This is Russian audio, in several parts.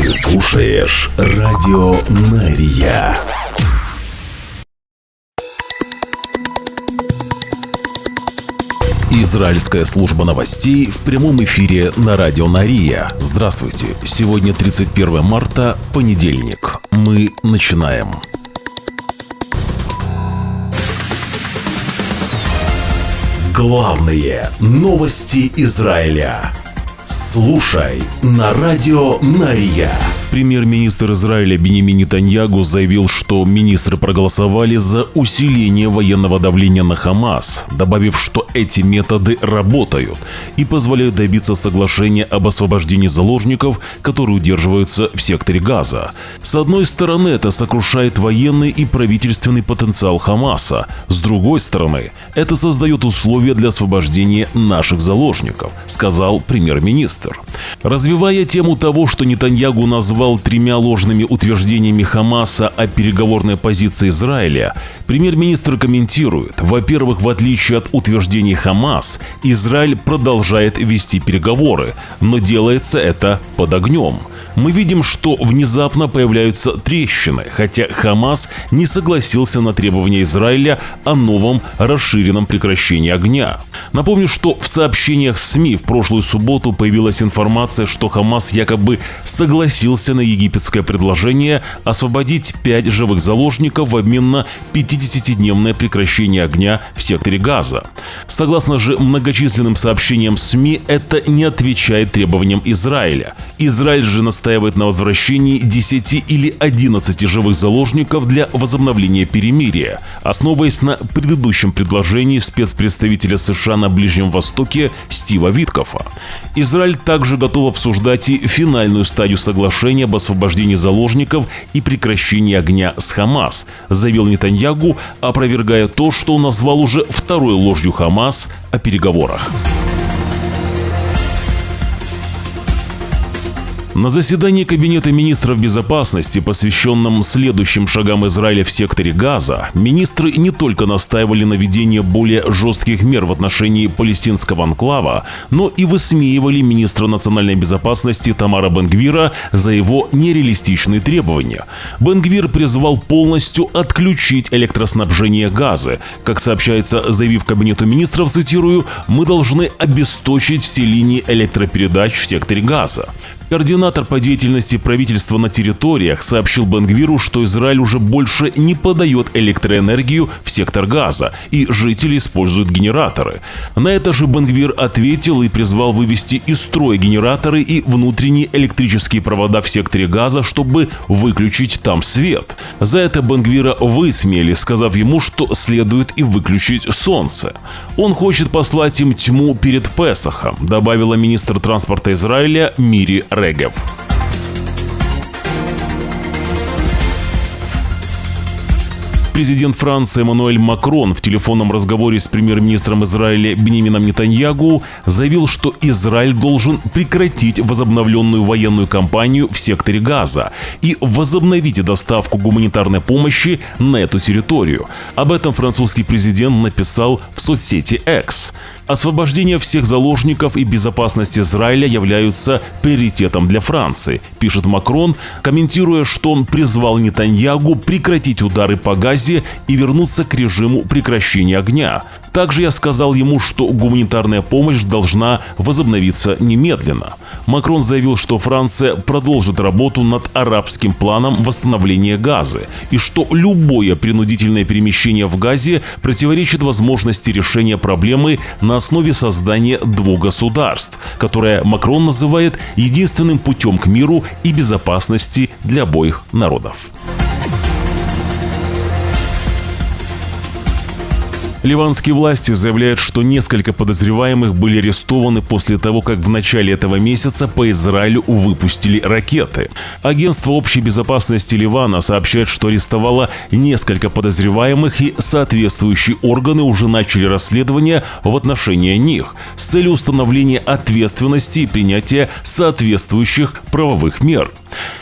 Ты слушаешь Радио Мария. Израильская служба новостей в прямом эфире на Радио Мария. Здравствуйте. Сегодня 31 марта, понедельник. Мы начинаем. Главные новости Израиля. Слушай на Радио Мария. Премьер-министр Израиля Биньямин Нетаньяху заявил, что министры проголосовали за усиление военного давления на Хамас, добавив, что эти методы работают и позволяют добиться соглашения об освобождении заложников, которые удерживаются в секторе Газа. С одной стороны, это сокрушает военный и правительственный потенциал Хамаса. С другой стороны, это создает условия для освобождения наших заложников, сказал премьер-министр. Развивая тему того, что Нетаньяху назвал 3 ложными утверждениями Хамаса о переговорной позиции Израиля, премьер-министр комментирует: во-первых, в отличие от утверждений Хамас, Израиль продолжает вести переговоры, но делается это под огнем. Мы видим, что внезапно появляются трещины, хотя Хамас не согласился на требования Израиля о новом расширенном прекращении огня. Напомню, что в сообщениях СМИ в прошлую субботу появилась информация, что Хамас якобы согласился на египетское предложение освободить 5 живых заложников в обмен на 50-дневное прекращение огня в секторе Газа. Согласно же многочисленным сообщениям СМИ, это не отвечает требованиям Израиля. Израиль же настаивает на возвращении 10 или 11 живых заложников для возобновления перемирия, основываясь на предыдущем предложении спецпредставителя США на Ближнем Востоке Стива Виткофа. Израиль также готов обсуждать и финальную стадию соглашения об освобождении заложников и прекращении огня с Хамас, заявил Нетаньяху, опровергая то, что он назвал уже второй ложью Хамас о переговорах. На заседании Кабинета министров безопасности, посвященном следующим шагам Израиля в секторе Газа, министры не только настаивали на введении более жестких мер в отношении палестинского анклава, но и высмеивали министра национальной безопасности Тамара Бен-Гвира за его нереалистичные требования. Бен-Гвир призвал полностью отключить электроснабжение Газы. Как сообщается, заявив Кабинету министров, цитирую: «Мы должны обесточить все линии электропередач в секторе Газа». Координатор по деятельности правительства на территориях сообщил Бен-Гвиру, что Израиль уже больше не подает электроэнергию в сектор Газа, и жители используют генераторы. На это же Бен-Гвир ответил и призвал вывести из строя генераторы и внутренние электрические провода в секторе Газа, чтобы выключить там свет. За это Бен-Гвира высмеяли, сказав ему, что следует и выключить солнце. Он хочет послать им тьму перед Песахом, добавила министр транспорта Израиля Мири Регев. Президент Франции Эммануэль Макрон в телефонном разговоре с премьер-министром Израиля Биньямином Нетаньяху заявил, что Израиль должен прекратить возобновленную военную кампанию в секторе Газа и возобновить доставку гуманитарной помощи на эту территорию. Об этом французский президент написал в соцсети X. Освобождение всех заложников и безопасность Израиля являются приоритетом для Франции, пишет Макрон, комментируя, что он призвал Нетаньяху прекратить удары по Газе и вернуться к режиму прекращения огня. Также я сказал ему, что гуманитарная помощь должна возобновиться немедленно. Макрон заявил, что Франция продолжит работу над арабским планом восстановления Газы и что любое принудительное перемещение в Газе противоречит возможности решения проблемы на основе создания 2 государств, которое Макрон называет единственным путем к миру и безопасности для обоих народов. Ливанские власти заявляют, что несколько подозреваемых были арестованы после того, как в начале этого месяца по Израилю выпустили ракеты. Агентство общей безопасности Ливана сообщает, что арестовало несколько подозреваемых, и соответствующие органы уже начали расследование в отношении них с целью установления ответственности и принятия соответствующих правовых мер.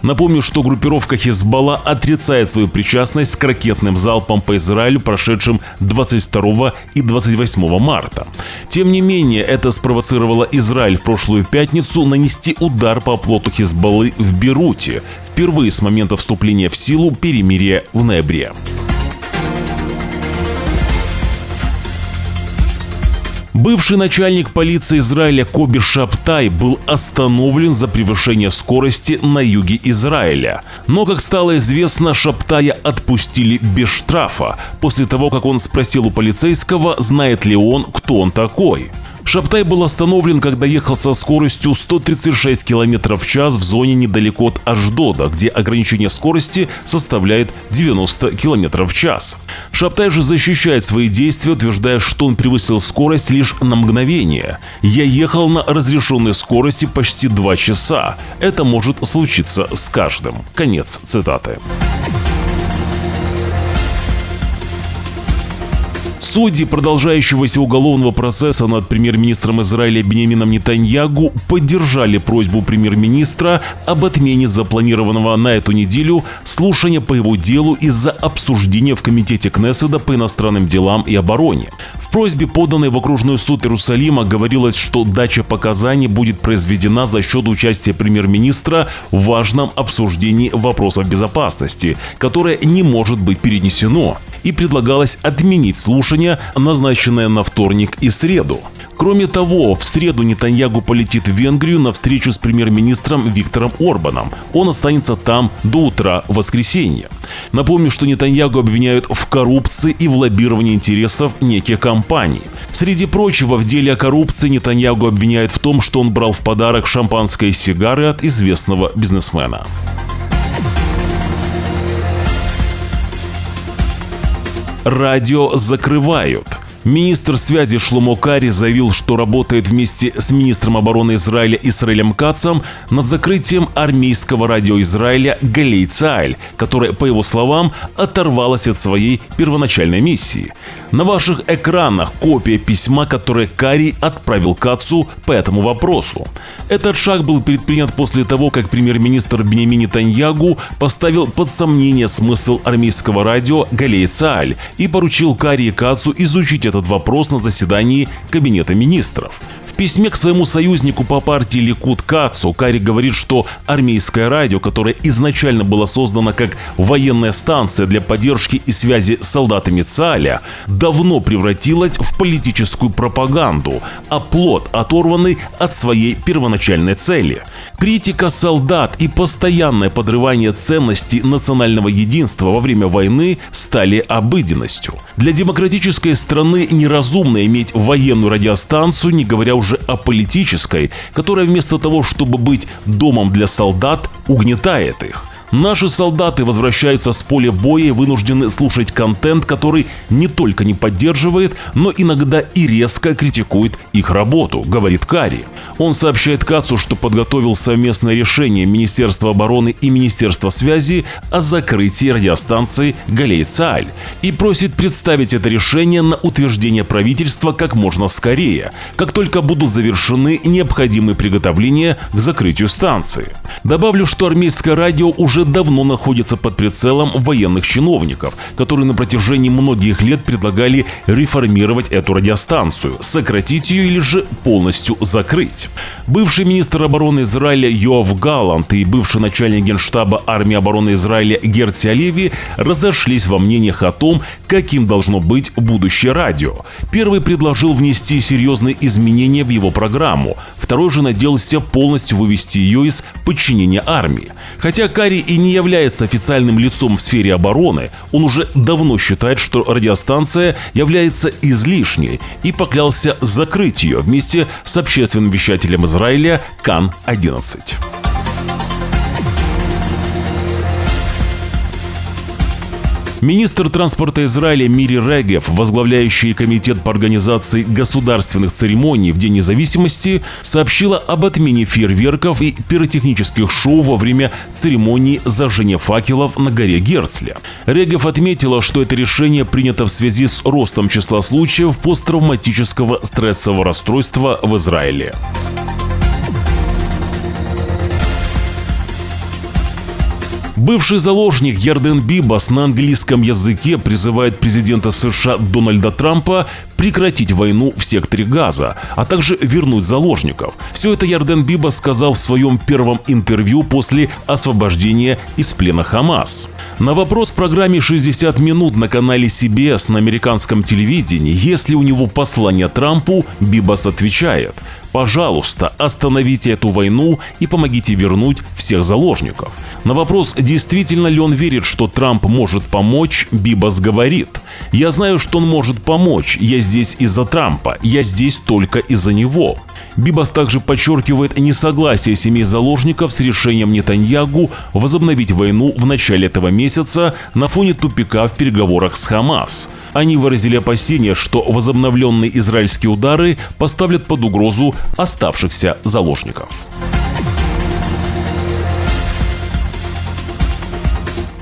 Напомню, что группировка Хизбалла отрицает свою причастность к ракетным залпам по Израилю, прошедшим 22 и 28 марта. Тем не менее, это спровоцировало Израиль в прошлую пятницу нанести удар по оплоту Хизбаллы в Бейруте, впервые с момента вступления в силу перемирия в ноябре. Бывший начальник полиции Израиля Коби Шабтай был остановлен за превышение скорости на юге Израиля. Но, как стало известно, Шабтая отпустили без штрафа, после того, как он спросил у полицейского, знает ли он, кто он такой. Шабтай был остановлен, когда ехал со скоростью 136 км в час в зоне недалеко от Ашдода, где ограничение скорости составляет 90 км в час. Шабтай же защищает свои действия, утверждая, что он превысил скорость лишь на мгновение. «Я ехал на разрешенной скорости почти 2 часа. Это может случиться с каждым». Конец цитаты. Судьи продолжающегося уголовного процесса над премьер-министром Израиля Биньямином Нетаньягу поддержали просьбу премьер-министра об отмене запланированного на эту неделю слушания по его делу из-за обсуждения в Комитете Кнессета по иностранным делам и обороне. В просьбе, поданной в окружной суд Иерусалима, говорилось, что дача показаний будет произведена за счет участия премьер-министра в важном обсуждении вопросов безопасности, которое не может быть перенесено, и предлагалось отменить слушания, назначенные на вторник и среду. Кроме того, в среду Нетаньягу полетит в Венгрию на встречу с премьер-министром Виктором Орбаном. Он останется там до утра воскресенья. Напомню, что Нетаньягу обвиняют в коррупции и в лоббировании интересов неких компаний. Среди прочего, в деле о коррупции Нетаньягу обвиняют в том, что он брал в подарок шампанское и сигары от известного бизнесмена. Радио закрывают. Министр связи Шломо Кари заявил, что работает вместе с министром обороны Израиля Исраэлем Кацем над закрытием армейского радио Израиля Галей Цааль, которое, по его словам, оторвалось от своей первоначальной миссии. На ваших экранах копия письма, которое Кари отправил Кацу по этому вопросу. Этот шаг был предпринят после того, как премьер-министр Биньямин Нетаньягу поставил под сомнение смысл армейского радио Галей Цааль и поручил Кари и Кацу изучить этот вопрос на заседании Кабинета министров. В письме к своему союзнику по партии Ликуд Кацу Кари говорит, что армейское радио, которое изначально было создано как военная станция для поддержки и связи с солдатами Цааля, давно превратилось в политическую пропаганду, а плод оторванный от своей первоначальной цели. Критика солдат и постоянное подрывание ценностей национального единства во время войны стали обыденностью. Для демократической страны неразумно иметь военную радиостанцию, не говоря уже о политической, которая вместо того, чтобы быть домом для солдат, угнетает их. Наши солдаты возвращаются с поля боя и вынуждены слушать контент, который не только не поддерживает, но иногда и резко критикует их работу, говорит Кари. Он сообщает Кацу, что подготовил совместное решение Министерства обороны и Министерства связи о закрытии радиостанции Галей Цааль и просит представить это решение на утверждение правительства как можно скорее, как только будут завершены необходимые приготовления к закрытию станции. Добавлю, что армейское радио уже давно находится под прицелом военных чиновников, которые на протяжении многих лет предлагали реформировать эту радиостанцию, сократить ее или же полностью закрыть. Бывший министр обороны Израиля Йоав Галлант и бывший начальник генштаба армии обороны Израиля Герци Алеви разошлись во мнениях о том, каким должно быть будущее радио. Первый предложил внести серьезные изменения в его программу, второй же надеялся полностью вывести ее из подчинения армии. Хотя Кари и не является официальным лицом в сфере обороны, он уже давно считает, что радиостанция является излишней и поклялся закрыть ее вместе с общественным вещателем Израиля Кан 11. Министр транспорта Израиля Мири Регев, возглавляющий комитет по организации государственных церемоний в День независимости, сообщила об отмене фейерверков и пиротехнических шоу во время церемонии зажжения факелов на горе Герцля. Регев отметила, что это решение принято в связи с ростом числа случаев посттравматического стрессового расстройства в Израиле. Бывший заложник Ярден Бибас на английском языке призывает президента США Дональда Трампа прекратить войну в секторе Газа, а также вернуть заложников. Все это Ярден Бибас сказал в своем первом интервью после освобождения из плена Хамас. На вопрос в программе «60 минут» на канале CBS на американском телевидении, есть ли у него послание Трампу, Бибас отвечает: «Пожалуйста, остановите эту войну и помогите вернуть всех заложников». На вопрос, действительно ли он верит, что Трамп может помочь, Бибас говорит: «Я знаю, что он может помочь. Я здесь из-за Трампа. Я здесь только из-за него». Бибас также подчеркивает несогласие семей заложников с решением Нетаньягу возобновить войну в начале этого месяца на фоне тупика в переговорах с Хамас. Они выразили опасения, что возобновленные израильские удары поставят под угрозу оставшихся заложников.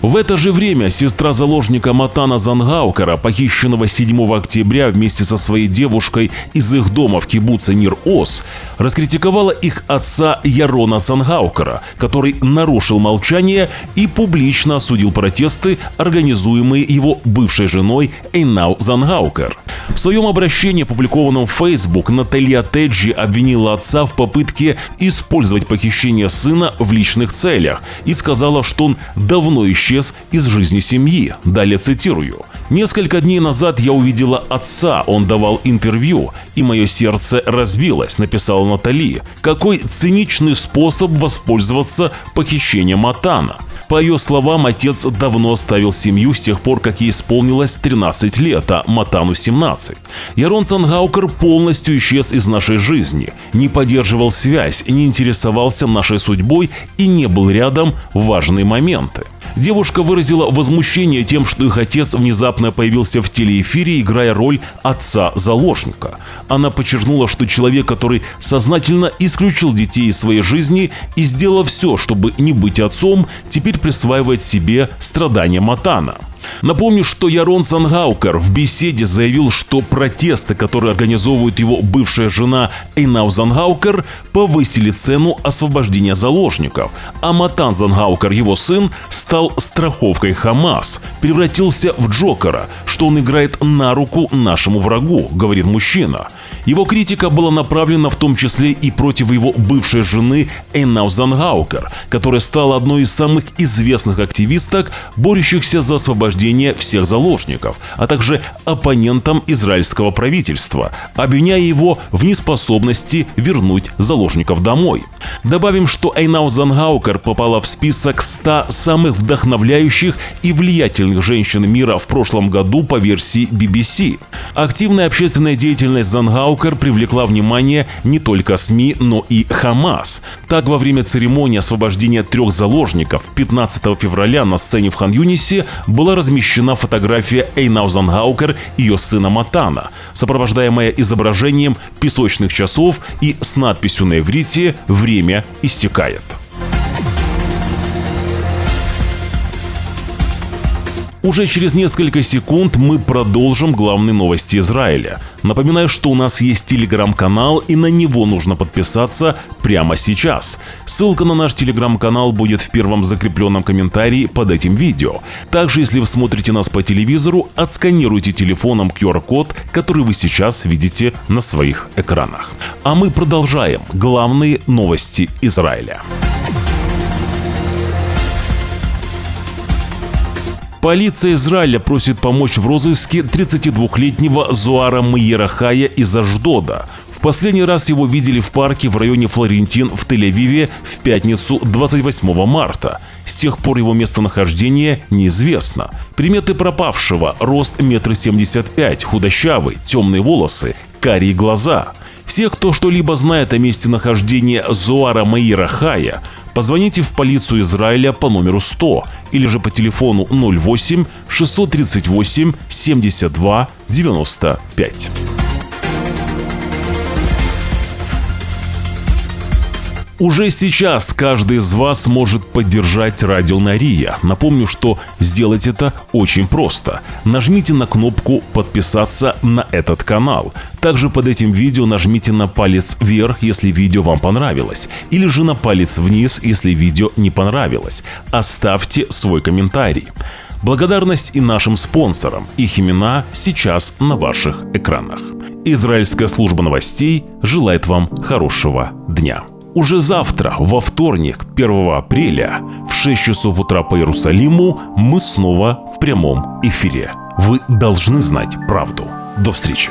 В это же время сестра заложника Матана Зангаукера, похищенного 7 октября вместе со своей девушкой из их дома в кибуце Нир-Оз, раскритиковала их отца Ярона Зангаукера, который нарушил молчание и публично осудил протесты, организуемые его бывшей женой Эйнау Зангаукер. В своем обращении, опубликованном в Facebook, Наталья Теджи обвинила отца в попытке использовать похищение сына в личных целях и сказала, что он давно исчез из жизни семьи. Далее цитирую: «Несколько дней назад я увидела отца, он давал интервью, и мое сердце разбилось», — написала Натали. Какой циничный способ воспользоваться похищением Матана. По ее словам, отец давно оставил семью с тех пор, как ей исполнилось 13 лет, а Матану 17. Ярон Зангаукер полностью исчез из нашей жизни, не поддерживал связь, не интересовался нашей судьбой и не был рядом в важные моменты. Девушка выразила возмущение тем, что их отец внезапно появился в телеэфире, играя роль отца-заложника. Она подчеркнула, что человек, который сознательно исключил детей из своей жизни и сделал все, чтобы не быть отцом, теперь присваивает себе страдания Матана. Напомню, что Ярон Зангаукер в беседе заявил, что протесты, которые организовывает его бывшая жена Эйнау Зангаукер, повысили цену освобождения заложников, а Матан Зангаукер, его сын, стал страховкой Хамас, превратился в Джокера, что он играет на руку нашему врагу, говорит мужчина. Его критика была направлена в том числе и против его бывшей жены Эйнау Зангаукер, которая стала одной из самых известных активисток, борющихся за освобождение всех заложников, а также оппонентом израильского правительства, обвиняя его в неспособности вернуть заложников домой. Добавим, что Эйнау Зангаукер попала в список 100 самых вдохновляющих и влиятельных женщин мира в прошлом году по версии BBC. Активная общественная деятельность Зангаукер привлекла внимание не только СМИ, но и Хамас. Так, во время церемонии освобождения 3 заложников 15 февраля на сцене в Хан-Юнисе была размещена фотография Эйнау Зангаукер и ее сына Матана, сопровождаемая изображением песочных часов и с надписью на иврите «Время истекает». Уже через несколько секунд мы продолжим главные новости Израиля. Напоминаю, что у нас есть телеграм-канал, и на него нужно подписаться прямо сейчас. Ссылка на наш телеграм-канал будет в первом закрепленном комментарии под этим видео. Также, если вы смотрите нас по телевизору, отсканируйте телефоном QR-код, который вы сейчас видите на своих экранах. А мы продолжаем главные новости Израиля. Полиция Израиля просит помочь в розыске 32-летнего Зоара Меира Хая из Ашдода. В последний раз его видели в парке в районе Флорентин в Тель-Авиве в пятницу 28 марта. С тех пор его местонахождение неизвестно. Приметы пропавшего: рост 1,75 м, худощавый, темные волосы, карие глаза. Все, кто что-либо знает о месте нахождения Зоара Меира Хая, позвоните в полицию Израиля по номеру 100 или же по телефону 08 638 72 95. Уже сейчас каждый из вас может поддержать Радио Нария. Напомню, что сделать это очень просто. Нажмите на кнопку «Подписаться на этот канал». Также под этим видео нажмите на палец вверх, если видео вам понравилось, или же на палец вниз, если видео не понравилось. Оставьте свой комментарий. Благодарность и нашим спонсорам. Их имена сейчас на ваших экранах. Израильская служба новостей желает вам хорошего дня. Уже завтра, во вторник, 1 апреля, в 6 часов утра по Иерусалиму, мы снова в прямом эфире. Вы должны знать правду. До встречи.